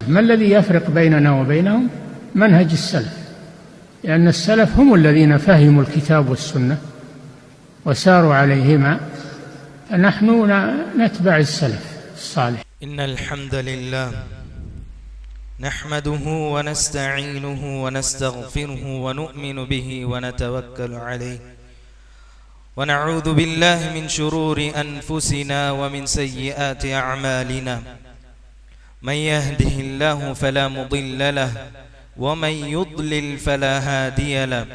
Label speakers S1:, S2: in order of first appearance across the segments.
S1: ما الذي يفرق بيننا وبينهم؟ منهج السلف، لأن السلف هم الذين فهموا الكتاب والسنة وساروا عليهما، فنحن نتبع السلف الصالح.
S2: إن الحمد لله نحمده ونستعينه ونستغفره ونؤمن به ونتوكل عليه ونعوذ بالله من شرور أنفسنا ومن سيئات أعمالنا. من يهده الله فلا مضل له ومن يضلل فلا هادي له.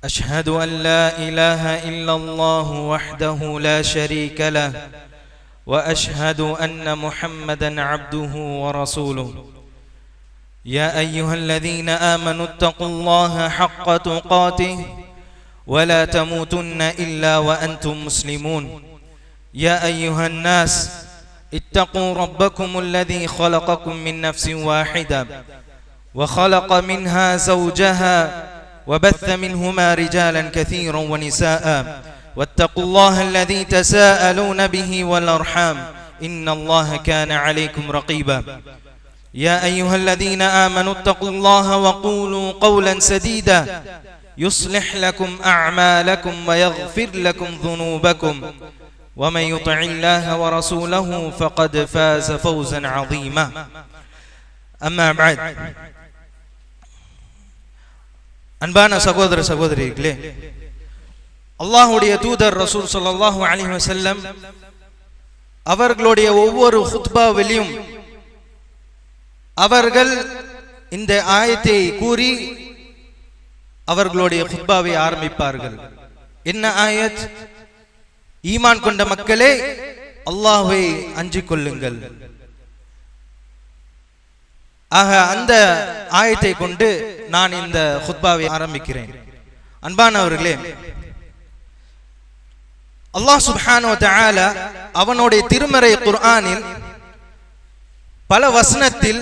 S2: أشهد أن لا إله إلا الله وحده لا شريك له وأشهد أن محمدا عبده ورسوله. يا أيها الذين آمنوا اتقوا الله حق تقاته ولا تموتن إلا وأنتم مسلمون. يا أيها الناس اتقوا ربكم الذي خلقكم من نفس واحدة وخلق منها زوجها وبث منهما رجالا كثيرا ونساء واتقوا الله الذي تساءلون به والأرحام إن الله كان عليكم رقيبا. يا أيها الذين آمنوا اتقوا الله وقولوا قولا سديدا يصلح لكم أعمالكم ويغفر لكم ذنوبكم ومن يطع الله ورسوله فقد فاز فوزا عظيما. أما بعد. அன்பான சகோதர சகோதரிகளே, அல்லாஹ்வுடைய தூதர் ரசூல் ஸல்லல்லாஹு அலைஹி வஸல்லம் அவர்களுடைய ஒவ்வொரு ஹுத்பாவிலும் அவர்கள் இந்த ஆயத்தை கூறி அவர்களுடைய ஹுத்பாவை ஆரம்பிப்பார்கள். என்ன ஆயத்? ஈமான் கொண்ட மக்களே, அல்லாஹ்வை அஞ்சிக் கொள்ளுங்கள். ஆக அந்த ஆயத்தை கொண்டு நான் இந்த ஹுத்பாவை ஆரம்பிக்கிறேன். அன்பானவர்களே, அல்லாஹ் சுப்ஹானஹு வ தஆலா அவனுடைய திருமறை குர்ஆனில் பல வசனத்தில்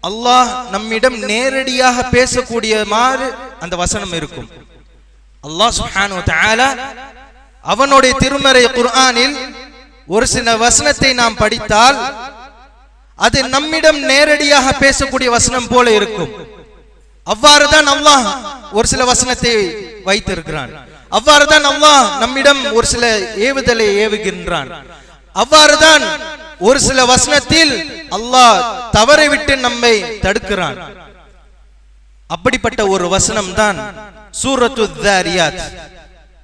S2: அல்லாஹ் நம்மிடம் நேரடியாக பேசக்கூடியமாறு அந்த வசனம் இருக்கும். அல்லாஹ் சுப்ஹானஹு வ தஆலா அவனுடைய திருமறை குர்ஆனில் ஒரு சில வசனத்தை நாம் படித்தால் அது நம்மிடம் நேரடியாக பேசக்கூடிய வசனம் போல இருக்கும். அவ்வாறுதான் அல்லாஹ் ஒரு சில வசனத்தை வைத்திருக்கிறான். அவ்வாறுதான் அல்லாஹ் நம்மிடம் ஒரு சில ஏவுதலை ஏவுகின்றான். அவ்வாறுதான் ஒரு சில வசனத்தில் அல்லாஹ் தவறை விட்டு நம்மை தடுக்கிறான். அப்படிப்பட்ட ஒரு வசனம் தான் சூரத்து தாரியாத்,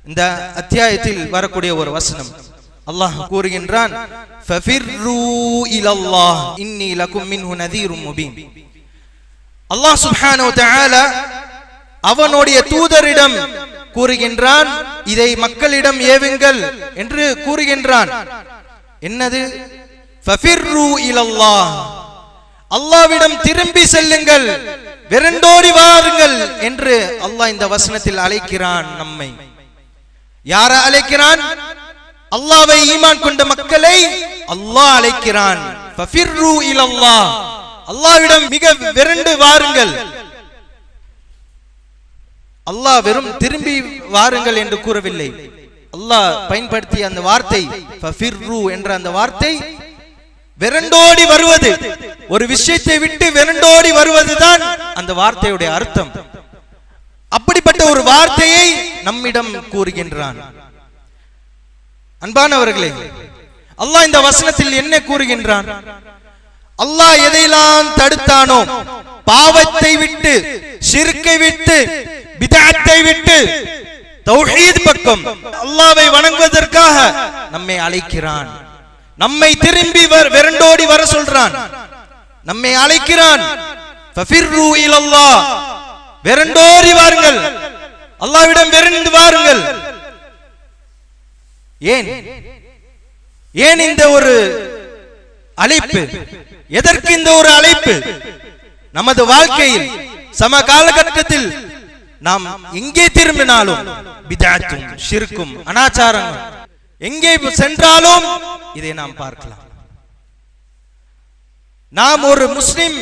S2: இந்த அத்தியாயத்தில் வரக்கூடிய ஒரு வசனம். அல்லாஹ் கூறுகின்றான், ஃபஃபிர்ரு இலல்லாஹ் இன்னி லகும் மின்ஹு நதீரும் முபீன். அல்லாஹ் சுப்ஹானஹு வ தஆலா அவனுடைய தூதரிடம் கூறுகின்றான், இதை மக்களிடம் ஏவுங்கள் என்று கூறுகின்றான். என்னது? ஃபஃபிர்ரு இலல்லாஹ், அல்லாஹ்விடம் திரும்பி செல்லுங்கள், விரண்டோடி வாருங்கள் என்று அல்லாஹ் இந்த வசனத்தில் அழைக்கிறான். நம்மை யார அழைக்கிறான்? அல்லாஹ்வை ஈமான் கொண்ட மக்களை அல்லாஹ் அழைக்கிறான். ஃபஃபிர்ரு இலல்லாஹ், அல்லாஹ்விடம் மிக விரண்டு வாருங்கள். அல்லாஹ் வெறும் திரும்பி வாருங்கள் என்று கூறவில்லை. அல்லாஹ் பயன்படுத்திய அந்த வார்த்தை ஃபஃபிர்ரு என்ற அந்த வார்த்தை விரண்டோடி வருவது, ஒரு விஷயத்தை விட்டு விரண்டோடி வருவதுதான் அந்த வார்த்தையுடைய அர்த்தம். அப்படிப்பட்ட ஒரு வார்த்தையை நம்மிடம் கூறுகின்றான். அன்பானவர்களே, அல்லாஹ் இந்த வசனத்தில் என்ன கூறுகின்றான்? அல்லாஹ் எதையெல்லாம் தடுத்தானோ, பாவத்தை விட்டு, ஷிர்க்கை விட்டு, பித்அத்தை விட்டு தௌஹீத் பக்கம் அல்லாஹ்வை வணங்குவதற்காக நம்மை அழைக்கிறான். நம்மை திரும்பி விரண்டோடி வர சொல்றான். நம்மை அழைக்கிறான். ஃபஃபிர்ரு இலல்லாஹ், விரண்டோடி வாருங்கள், அல்லாஹ்விடம் விரண்டு வாருங்கள். ஏன் ஏன் இந்த ஒரு அழைப்பு? எதற்கு இந்த ஒரு அழைப்பு? நமது வாழ்க்கையில் சம காலகட்டத்தில் நாம் எங்கே திரும்பினாலும் பித்அத்தும் ஷிர்க்கும் அனாச்சாரங்கள் எங்கே சென்றாலும் இதை நாம் பார்க்கலாம். நாம் ஒரு முஸ்லிம்,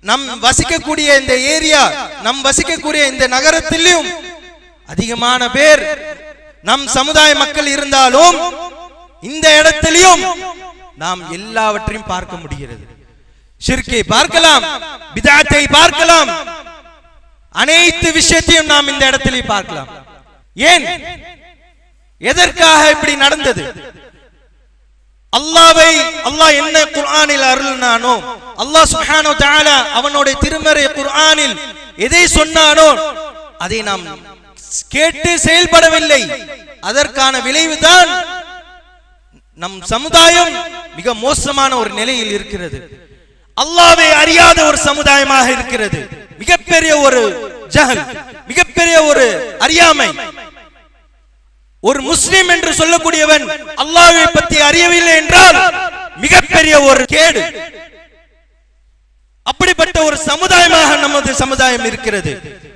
S2: நம் வசிக்கக்கூடிய இந்த ஏரியா, நம் வசிக்கக்கூடிய இந்த நகரத்திலும் அதிகமான பேர் நம் சமுதாய மக்கள் இருந்தாலும் இந்த இடத்திலும் நாம் எல்லாவற்றையும் பார்க்க முடிகிறது. ஷிர்கை பார்க்கலாம், பிதஅத்தை பார்க்கலாம், அனைத்து விஷயத்தையும் நாம் இந்த இடத்திலே பார்க்கலாம். ஏன், எதற்காக இப்படி நடந்தது? அல்லாஹ் என்ன குர்ஆனில் அருளினானோ, அல்லாஹ் சுப்ஹானஹு வ தஆலா அவனுடைய திருமறை குர்ஆனில் எதை சொன்னானோ அதை நாம் கேட்டு செயல்படவில்லை. அதற்கான விளைவுதான் நம் சமுதாயம் மிக மோசமான ஒரு நிலையில் இருக்கிறது. அல்லாஹ்வை அறியாத ஒரு சமுதாயமாக இருக்கிறது. மிகப்பெரிய ஒரு ஜஹல், மிகப்பெரிய ஒரு அறியாமை. ஒரு முஸ்லிம் என்று சொல்லக்கூடியவன் அல்லாஹ்வை பற்றி அறியவில்லை என்றால் மிகப்பெரிய ஒரு கேடு. அப்படிப்பட்ட ஒரு சமுதாயமாக நமது சமுதாயம் இருக்கிறது.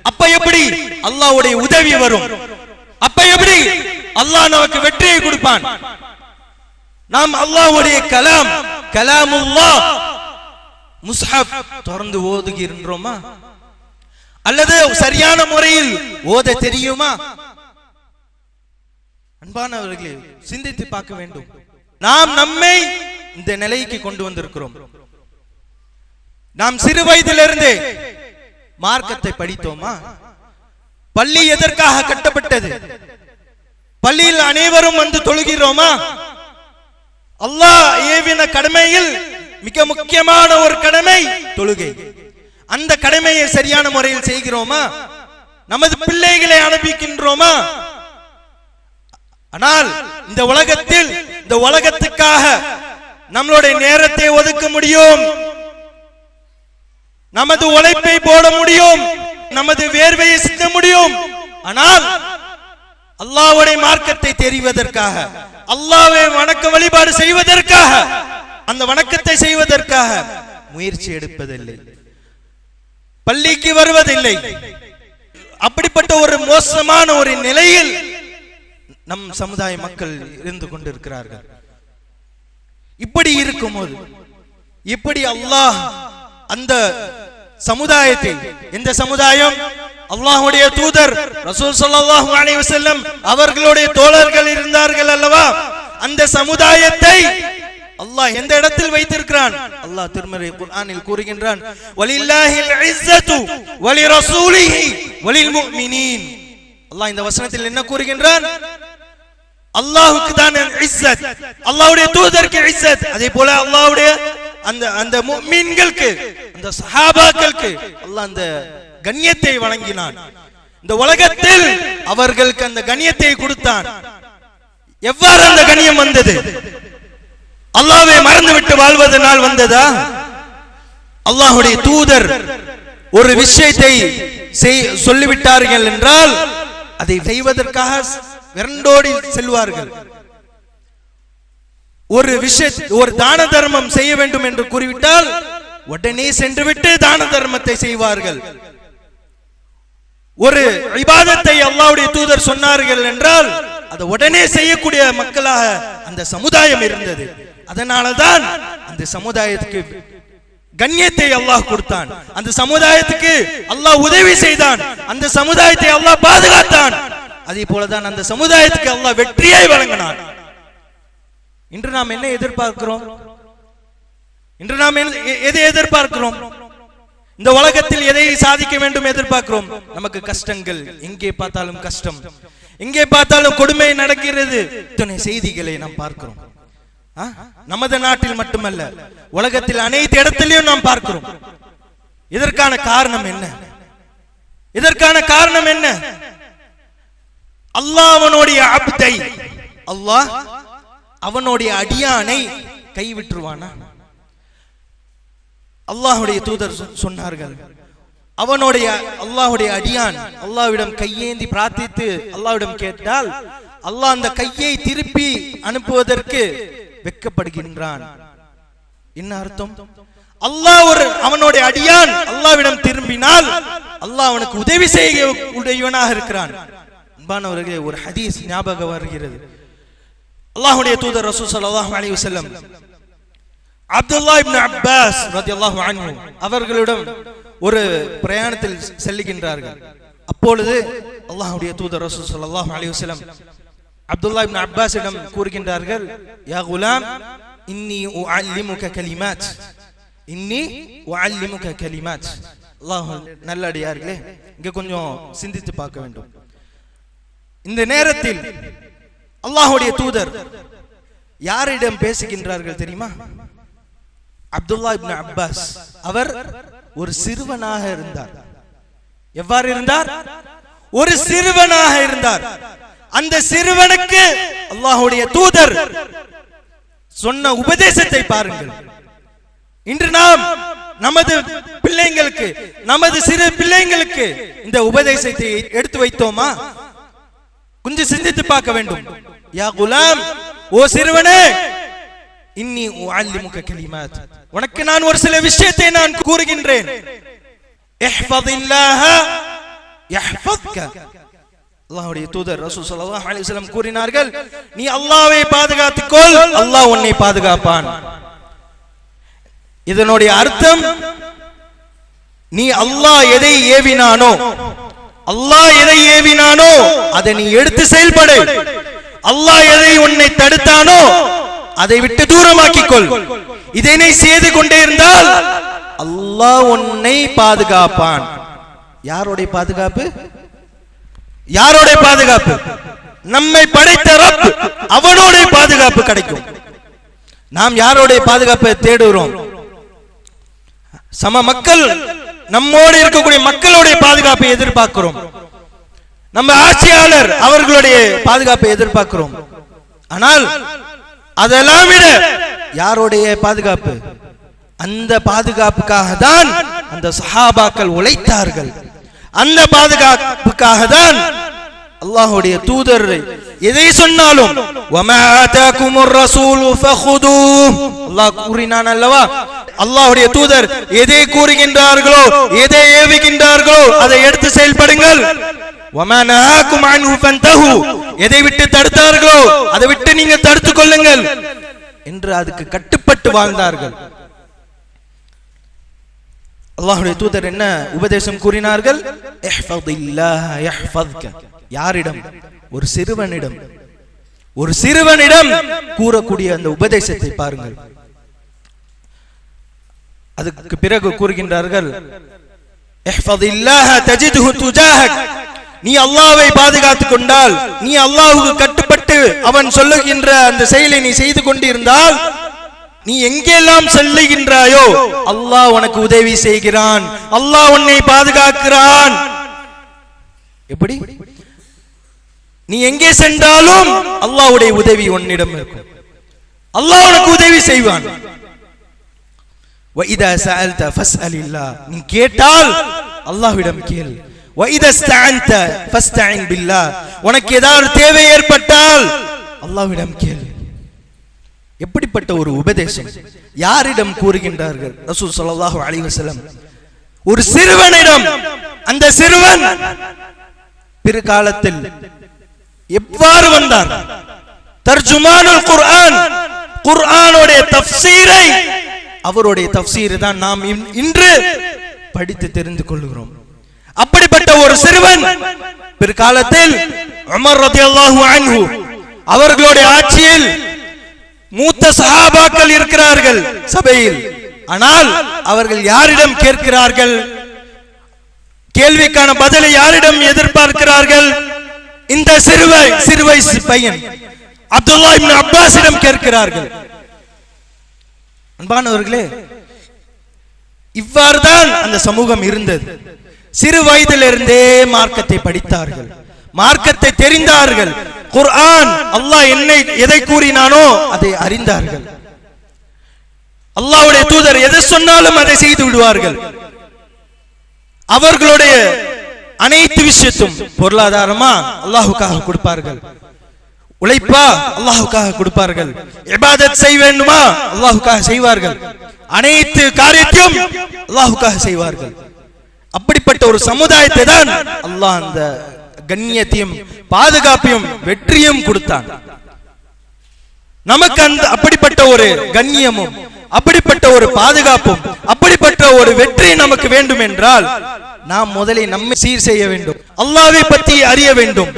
S2: அப்ப எப்படி அல்லாஹ்வுடைய உதவி வரும்? அப்ப எப்படி அல்லாஹ் நமக்கு வெற்றியை கொடுப்பான்? நாம் அல்லாஹ்வுடைய கலாமுல்லாஹ் முஸ்ஹப் தொடர்ந்து ஓதுகின்றோமா? அல்லது சரியான முறையில் ஓத தெரியுமா? அன்பானவர்களே, சிந்தித்து பார்க்க வேண்டும். நாம் நம்மை இந்த நிலைக்கு கொண்டு வந்திருக்கிறோம். நாம் சிறு வயதிலிருந்து மார்க்கத்தை படித்தோமா? பள்ளி எதற்காக கட்டப்பட்டது? பள்ளியில் அனைவரும் வந்து தொழுகிறோமா? அல்லாஹ் ஏவின கடமையில் மிக முக்கியமான ஒரு கடமை தொழுகை. அந்த கடமையை சரியான முறையில் செய்கிறோமா? நமது பிள்ளைகளை அனுப்பிக்கின்றோமா? ஆனால் இந்த உலகத்தில், இந்த உலகத்துக்காக நம்மளுடைய நேரத்தை ஒதுக்க முடியும், நமது உழைப்பை போட முடியும், நமது வேர்வையை சிந்த முடியும். ஆனால் அல்லாஹ்வுடைய மார்க்கத்தை தெரிவதற்காக, அல்லாஹ்வை வணக்க வழிபாடு செய்வதற்காக, அந்த வணக்கத்தை செய்வதற்காக முயற்சி எடுப்பதில்லை, பள்ளிக்கு வருவதில்லை. அப்படிப்பட்ட ஒரு மோசமான ஒரு நிலையில் நம் சமுதாய மக்கள் இருந்து கொண்டிருக்கிறார்கள். இப்படி இருக்கும்போது இப்படி அல்லாஹ் அந்த சமுதாயத்தை, எந்த சமுதாயம்? அல்லாஹ்வுடைய தூதர் ரசூல் ஸல்லல்லாஹு அலைஹி வஸல்லம் அவர்களுடைய தோழர்கள் இருந்தார்கள் அல்லவா? அந்த சமுதாயத்தை அல்லாஹ் எந்த இடத்தில் வைத்திருக்கிறான்? அல்லாஹ் திருமறை குர்ஆனில் கூறுகின்றான், வலில்லாஹில் இஸ்ஸத்து வலிரசூலிஹி வலில் முஃமினீன். அல்லாஹ் இந்த வசனத்தில் என்ன கூறுகின்றான்? அல்லாஹ்வுக்கு தான் இஸ்ஸத், அல்லாஹ்வுடைய தூதருக்கு இஸ்ஸத். அதே போல அல்லாஹ்வுடைய அந்த முஃமின்களுக்கு, அந்த சஹாபாக்களுக்கு அல்லாஹ் அந்த கண்ணியத்தை வழங்கினான். இந்த உலகத்தில் அவர்களுக்கு அந்த கண்ணியத்தை கொடுத்தான். எவ்வாறு அந்த கண்ணியம் வந்தது? அல்லாஹ்வை மறந்துவிட்டு வாழ்வதனால் வந்ததா? அல்லாஹ்வுடைய தூதர் ஒரு விஷயத்தை சொல்லிவிட்டார்கள் என்றால் அதை செய்வதற்காக விரண்டோடி செல்வார்கள். ஒரு தான தர்மம் செய்ய வேண்டும் என்று கூறிவிட்டால் உடனே சென்று விட்டு தான தர்மத்தை செய்வார்கள். ஒரு இபாதத்தை அல்லாஹ்வுடைய தூதர் சொன்னார்கள் என்றால் அதை உடனே செய்யக்கூடிய மக்களாக அந்த சமுதாயம் இருந்தது. அதனாலதான் அந்த சமுதாயத்துக்கு கண்ணியத்தை அல்லாஹ் கொடுத்தான், அந்த சமுதாயத்துக்கு அல்லாஹ் உதவி செய்தான், அந்த சமுதாயத்தை அல்லாஹ் பாதுகாத்தான். அதே போலதான் அந்த சமுதாயத்துக்கு அல்லாஹ் வெற்றியை வழங்கினான். இன்று நாம் என்ன எதிர்பார்க்கிறோம்? இன்று நாம் எதை எதிர்பார்க்கிறோம்? இந்த உலகத்தில் எதை சாதிக்க வேண்டும் எதிர்பார்க்கிறோம்? நமக்கு கஷ்டங்கள், எங்கே பார்த்தாலும் கஷ்டம், எங்கே பார்த்தாலும் கொடுமை நடக்கிறது. இத்தனை செய்திகளை நாம் பார்க்கிறோம். நமது நாட்டில் மட்டுமல்ல, உலகத்தில் அனைத்து இடத்திலையும் நாம் பார்க்கிறோம். இதற்கான காரணம் என்ன? இதற்கான காரணம் என்ன? அல்லாஹ் அவனுடைய அப்தை, அல்லாஹ் அவனுடைய அடியானை கைவிட்டுருவானா? அல்லாஹ்வுடைய தூதர் சொன்னார்கள், அல்லாஹ்வுடைய அடியான் அல்லாஹ்விடம் கையேந்தி பிரார்த்தித்து அல்லாஹ்விடம் கேட்டால் அல்லாஹ் அந்த கையை திருப்பி அனுப்புவதற்கு வெட்கப்படுகின்றான். என்ன அர்த்தம்? அல்லாஹ் அவனுடைய அடியான் அல்லாஹ்விடம் திரும்பினால் அல்லாஹ் அவனுக்கு உதவி செய்ய உடையவனாக இருக்கிறான். அன்பானவர்களே, ஒரு ஹதீஸ் ஞாபகம் வருகிறது. அல்லாஹ்வுடைய தூதர் ரசூல் ஸல்லல்லாஹு அலைஹி வஸல்லம் அப்துல்லாஹ் இப்னு அப்பாஸ் ரலியல்லாஹு அன்ஹு அவர்களிடம் ஒரு பிரயாணத்தில் செல்லுகின்றார்கள். அப்பொழுது அல்லாஹ்வுடைய தூதர் ரசூல் ஸல்லல்லாஹு அலைஹி வஸல்லம் அப்துல்லாஹ் இப்னு அப்பாஸிடம் கூறுகின்றார்கள், யா குலாம் இன்னி உஅல்லிமுக கலிமாத், இன்னி உஅல்லிமுக கலிமாத். அல்லாஹ் நல்லடியார்களே, இங்க கொஞ்சம் சிந்தித்து பார்க்க வேண்டும். இந்த நேரத்தில் அல்லாஹ்வுடைய தூதர் யாரிடம் பேசுகின்றார்கள் தெரியுமா? அப்துல்லா இப்னு அப்பாஸ். அவர் ஒரு சிறுவனாக இருந்தார். எவ்வாறு இருந்தார்? ஒரு சிறுவனாக இருந்தார். அந்த சிறுவனுக்கு அல்லாஹ்வுடைய தூதர் சொன்ன உபதேசத்தை பாருங்கள். இன்று நாம் நமது பிள்ளைங்களுக்கு, நமது சிறு பிள்ளைங்களுக்கு இந்த உபதேசத்தை எடுத்து வைத்தோமா? கொஞ்சம் சிந்தித்து பார்க்க வேண்டும். யா குலாம், ஓ சிறுவனே, இன்னி உஅல்லிமுக கலிமாத், உனக்கு நான் ஒரு சில விஷயத்தை நான் கூறுகின்றேன். இஹ்ஃபதில்லாஹ யஹ்ஃபத்க. அல்லாஹ்வுடைய தூதர் ரசூல் ஸல்லல்லாஹு அலைஹி வஸல்லம் கூறினார்கள், நீ அல்லாஹ்வை பாதுகாத்துக்கொள், அல்லாஹ் உன்னை பாதுகாப்பான். இதனுடைய அர்த்தம், நீ அல்லாஹ் எதை ஏவினானோ, அல்லாஹ் எதை ஏவினானோ அதை நீ எடுத்து செயல்படு. அல்லாஹ் எதை உன்னை தடுத்தானோ அதை விட்டு தூரமாக்கிக்கொள். இதை நீ செய்து கொண்டே இருந்தால் அல்லாஹ் உன்னை பாதுகாப்பான். யாருடைய பாதுகாப்பு? யாருடைய பாதுகாப்பு? நம்மை படைத்த ரப், அவனுடைய பாதுகாப்பு கிடைக்கும். நாம் யாருடைய பாதுகாப்பை தேடுகிறோம்? சம மக்கள், நம்மோடு இருக்கக்கூடிய மக்களுடைய பாதுகாப்பை எதிர்பார்க்கிறோம். நம்ம ஆட்சியாளர் அவர்களுடைய பாதுகாப்பை எதிர்பார்க்கிறோம். ஆனால் அதெல்லாம் விட யாருடைய பாதுகாப்பு? அந்த பாதுகாப்புக்காக தான் அந்த சஹாபாக்கள் உழைத்தார்கள். அந்த பாதுகாப்புக்காக தான் அல்லாஹ்வுடைய தூதர் எதை சொன்னாலும் வமா ஆதாகுமுர் ரசூலு ஃபഖுதூஹ், அல்லாஹ் கூறினான் அல்லவா, அல்லாஹ்வுடைய தூதர் எதை கூறுகின்றார்களோ, எதை ஏவுகின்றார்களோ அதை எடுத்து செயல்படுங்கள். வமா நஹாகும் அன்ஹு ஃபன்தஹு, எதை விட்டு தடுத்தார்களோ அதை விட்டு நீங்க தடுத்துக் கொள்ளுங்கள் என்று அதுக்கு கட்டுப்பட்டு வாழ்ந்தார்கள். அல்லாஹ்வுடைய தூதர் என்ன உபதேசம் கூறினார்கள்? இஹ்ஃபதில்லாஹ யஹ்ஃபத்க. யாரிடம்? ஒரு சிறுவனிடம். ஒரு சிறுவனிடம் கூறக்கூடிய அந்த உபதேசத்தை பாருங்கள். அதுக்கு பிறகு கூறுகின்றார்கள், இஹ்ஃபதில்லாஹ தஜிதுஹு துஜாஹக். நீ அல்லாஹ்வை பாதுகாத்துக் கொண்டால், நீ அல்லாஹ்வுக்கு கட்டுப்பட்டு அவன் சொல்லுகின்ற அந்த செயலை நீ செய்து கொண்டிருந்தால், நீ எங்கெல்லாம் செல்லுகின்றாயோ அல்லாஹ் உனக்கு உதவி செய்கிறான், அல்லாஹ் உன்னை பாதுகாக்கிறான். எப்படி? நீ எங்கே சென்றாலும் அல்லாஹ்வுடைய உதவி உன்னிடம் இருக்கும். அல்லாஹ் உனக்கு உதவி செய்வான். وَإِذَا سَأَلْتَ فَاسْأَلِ اللَّهِ, நீ கேட்டால் அல்லாஹ்விடம் கேள். وَإِذَا اسْتَعَنْتَ فَاسْتَعِنْ بِاللَّهِ, உனக்கு ஏதாவது தேவை ஏற்பட்டால் அல்லாஹ்விடம் கேள். எப்படிப்பட்ட ஒரு உபதேசம்! யாரிடம் கூறுகின்றார்கள்? ரசூல் ஸல்லல்லாஹு அலைஹி வஸல்லம் ஒரு சிறுவனிடம். அந்த சிறுவன் பிற்காலத்தில் எவ்வாறு வந்தார்? தர்ஜுமானுல் குர்ஆன், குர்ஆனுடைய தஃப்சீரை, அவருடைய தஃப்சீர் தான் நாம் இன்று படித்து தெரிந்து கொள்கிறோம். அப்படிப்பட்ட ஒரு சிறுவன் பிற்காலத்தில் உமர் ரலியல்லாஹு அன்ஹு அவர்களுடைய ஆட்சியில் மூத்த சஹாபாக்கள் இருக்கிறார்கள் சபையில். ஆனால் அவர்கள் யாரிடம் கேட்கிறார்கள்? கேள்விக்கான பதிலை யாரிடம் எதிர்பார்க்கிறார்கள்? இந்த சிறு வயசு பையன் அப்துல்லா இப்னு அப்பாஸிடம் கேட்கிறார்கள். அன்பானவர்களே, இவ்வாறுதான் அந்த சமூகம் இருந்தது. சிறு வயதிலிருந்தே மார்க்கத்தை படித்தார்கள், மார்க்கத்தை தெரிந்தார்கள். குர்ஆன் அல்லாஹ் எதை கூறினானோ அதை அறிந்தார்கள். அல்லாஹ்வுடைய தூதர் எதை சொன்னாலும் அதை செய்து விடுவார்கள். அவர்களுடைய அனைத்து விஷயத்தும் பொருளாதாரமா அல்லாஹ்வுக்காக கொடுப்பார்கள், உழைப்பா அல்லாஹ்வுக்காக கொடுப்பார்கள், இபாதத் செய்ய வேண்டுமா அல்லாஹ்வுக்காக செய்வார்கள், அனைத்து காரியத்தையும் அல்லாஹ்வுக்காக செய்வார்கள். அப்படிப்பட்ட ஒரு சமுதாயத்தை தான் அல்லாஹ் அந்த கண்ணியத்தையும் பாதுகாப்பையும் வெற்றியும் கொடுத்தான். நமக்கு அந்த அப்படிப்பட்ட ஒரு கண்ணியமும் அப்படிப்பட்ட ஒரு பாதுகாப்பும் அப்படிப்பட்ட ஒரு வெற்றி நமக்கு வேண்டும் என்றால் நாம் முதலில் நம்மை சீர் செய்ய வேண்டும், அல்லாஹ்வை பற்றி அறிய வேண்டும்,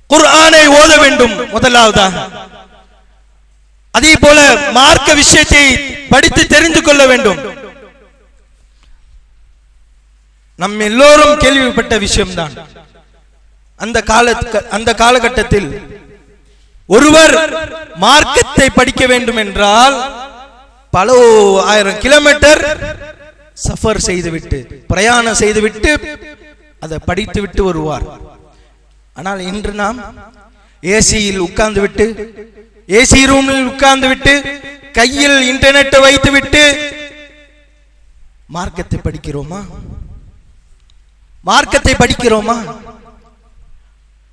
S2: குர்ஆனை ஓத வேண்டும். முதலாவதாக அதே போல மார்க்க விஷயத்தை படித்து தெரிந்து கொள்ள வேண்டும். நம் எல்லோரும் கேள்விப்பட்ட விஷயம்தான். அந்த காலகட்டத்தில் ஒருவர் மார்க்கத்தை படிக்க வேண்டும் என்றால் பல 1000 கிலோமீட்டர் சஃபர் செய்துவிட்டு, பிரயாணம் செய்துவிட்டு அதை படித்து விட்டு வருவார். ஆனால் இன்று நாம் ஏசியில் உட்கார்ந்து விட்டு, ஏசி ரூமில் உட்கார்ந்து விட்டு, கையில் இன்டர்நெட்டை வைத்து விட்டு மார்க்கத்தை படிக்கிறோமா? மார்க்கத்தை படிக்கிறோமா?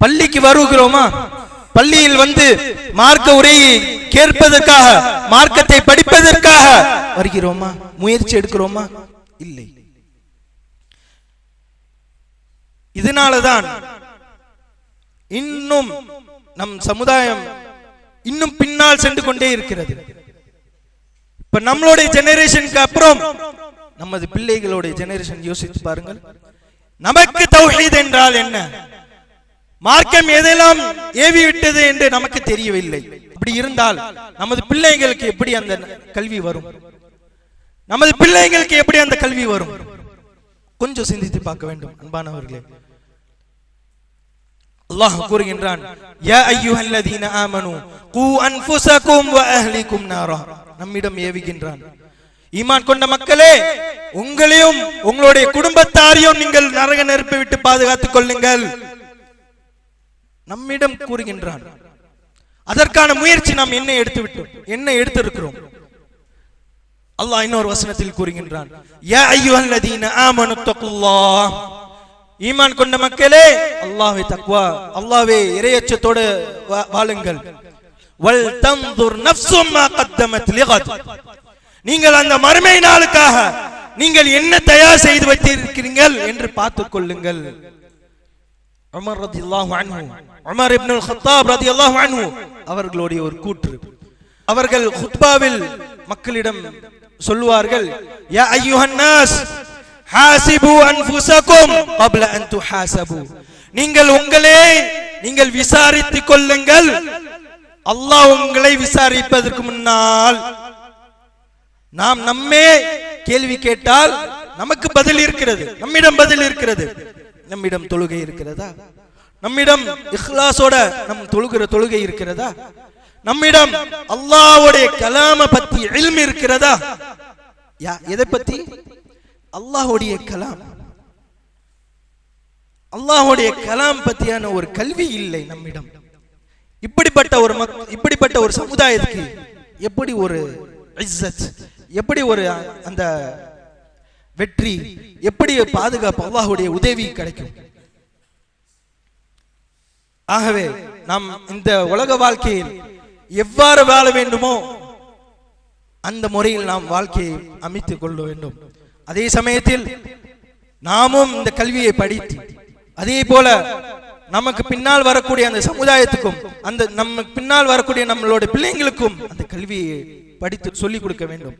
S2: பள்ளிக்கு வருகிறோமா? பள்ளியில் வந்து மார்க்க உரையை கேட்பதற்காக, மார்க்கத்தை படிப்பதற்காக வருகிறோமா? முயற்சி எடுக்கிறோமா? இல்லை. இதனாலதான் இன்னும் நம் சமுதாயம் இன்னும் பின்னால் சென்று கொண்டே இருக்கிறது. இப்ப நம்மளுடைய ஜெனரேஷனுக்கு அப்புறம் நமது பிள்ளைகளுடைய ஜெனரேஷன் யோசித்து பாருங்கள். நமக்கு தௌஹீத் என்றால் என்ன, மார்க்கம் எதெல்லாம் ஏவி விட்டது என்று நமக்கு தெரியவில்லை. அப்படி இருந்தால் நமது பிள்ளைகளுக்கு எப்படி அந்த கல்வி வரும்? நமது பிள்ளைகளுக்கு எப்படி அந்த கல்வி வரும்? கொஞ்சம் சிந்தித்து பார்க்க வேண்டும் அன்பானவர்களே. அல்லாஹ் கூறுகின்றான், யா அய்யுஹல்லதீன ஆமனூ கூ அன்ஃபுஸகும் வ அஹ்லிகும் நாரா. நம்மிடம் ஏவுகின்றான், ஈமான் கொண்ட மக்களே, உங்களையும் உங்களுடைய குடும்பத்தாரையும் நீங்கள் நரக நெருப்பை விட்டு பாதுகாத்துக் கொள்ளுங்கள். நம்மிடம் கூறுகின்றான். அதற்கான முயற்சி நாம் என்ன எடுத்திருக்கிறோம்? அல்லாஹ் இன்னொரு வசனத்தில் கூறுகின்றான், யா அய்யுஹல்லதீன ஆமனு தக்குல்லாஹ். ஈமான் கொண்ட மக்களே, அல்லாஹ்வை தக்வா, அல்லாஹ்வை இறையச்சத்தோடு வாழுங்கள். வல் தன்துர் நஃப்ஸும் மா கத்தமத் லிகத். நீங்கள் அந்த மறுமை நாளுக்காக நீங்கள் என்ன தயார் செய்து வைத்திருக்கிறீர்கள் என்று பார்த்துக் கொள்ளுங்கள். உமர் ரலியல்லாஹு அன்ஹு, உமர் இப்னுல் கத்தாப் ரலியல்லாஹு அன்ஹு அவர்களுடைய ஒரு கூற்று. அவர்கள் குத்பாவில் மக்களிடம் சொல்லுவார்கள், யா அய்யுஹன் நாஸ் ஹாசிபு அன்ஃபுஸகும் قبل ان تحاسبوا. நீங்கள் நீங்கள் விசாரித்துக் கொள்ளுங்கள், அல்லாஹ் உங்களை விசாரிப்பதற்கு முன்னால். நாம் நம்மே கேள்வி கேட்டால் நமக்கு பதில் இருக்கிறது, நம்மிடம் பதில் இருக்கிறது. நம்மிடம் தொழுகை இருக்கிறதா? நம்மிடம் இஹ்லாஸோட நம் தொழுகிற தொழுகை இருக்கிறதா? நம்மிடம் அல்லாஹ்வுடைய கலாம பத்தி இல்ம் இருக்கிறதா? எதை பத்தி? அல்லாஹ்வுடைய கலாம். அல்லாஹ்வுடைய கலாம் பத்தியான ஒரு கல்வி இல்லை நம்மிடம். இப்படிப்பட்ட ஒரு சமுதாயத்துக்கு எப்படி ஒரு இஸ்ஸத், எப்படி ஒரு அந்த வெற்றி, எப்படி பாதுகாப்பு, அல்லாஹ்வுடைய உதவி கிடைக்கும்? ஆகவே நாம் இந்த உலக வாழ்க்கையில் எவ்வாறு வாழ வேண்டுமோ அந்த முறையில் நாம் வாழ்க்கையை அமைத்துக் கொள்ள வேண்டும். அதே சமயத்தில் நாமும் இந்த கல்வியை படித்து, அதே போல நமக்கு பின்னால் வரக்கூடிய அந்த சமுதாயத்துக்கும், அந்த நம்ம பின்னால் வரக்கூடிய நம்மளோட பிள்ளைங்களுக்கும் அந்த கல்வியை படித்து சொல்லிக் கொடுக்க வேண்டும்.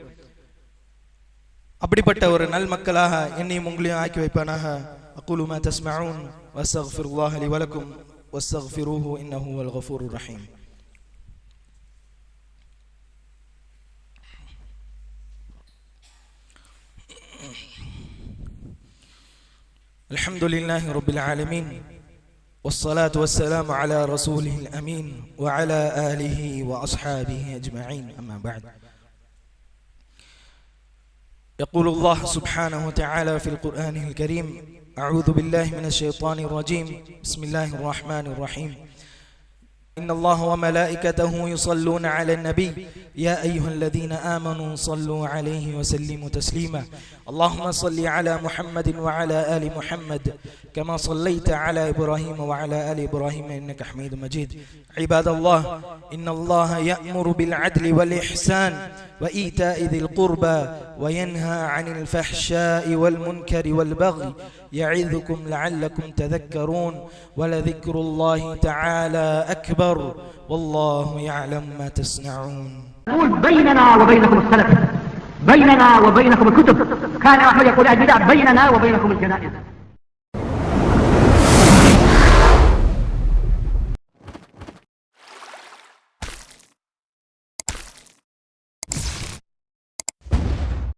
S2: அப்படிப்பட்ட ஒரு நல் மக்களாக என்னையும் உங்களையும் ஆக்கி வைப்பானாக. அகூலு மா தஸ்மஊன் வஸ்தக்ஃபிருல்லாஹ லி வலக்கும் வஸ்தக்ஃபிரூஹு இன்னஹு வல் கஃபூருர் ரஹீம். அல்ஹம்துலில்லாஹி ரப்பில் ஆலமீன் والصلاة والسلام على رسوله الأمين وعلى آله وأصحابه أجمعين. أما بعد، يقول الله سبحانه وتعالى في القرآن الكريم: أعوذ بالله من الشيطان الرجيم، بسم الله الرحمن الرحيم. إن الله وملائكته يصلون على النبي يا أيها الذين آمنوا صلوا عليه وسلموا تسليما. اللهم صل على محمد وعلى آل محمد كما صليت على إبراهيم وعلى آل إبراهيم إنك حميد مجيد. عباد الله، إن الله يأمر بالعدل والإحسان وإيتاء ذي القربى وينهى عن الفحشاء والمنكر والبغي يعظكم لعلكم تذكرون. ولذكر الله تعالى أكبر والله يعلم ما تصنعون.
S3: نقول بيننا وبينكم السلف، بيننا وبينكم الكتب. كان أحمد يقول البدع بيننا وبينكم الجنائز.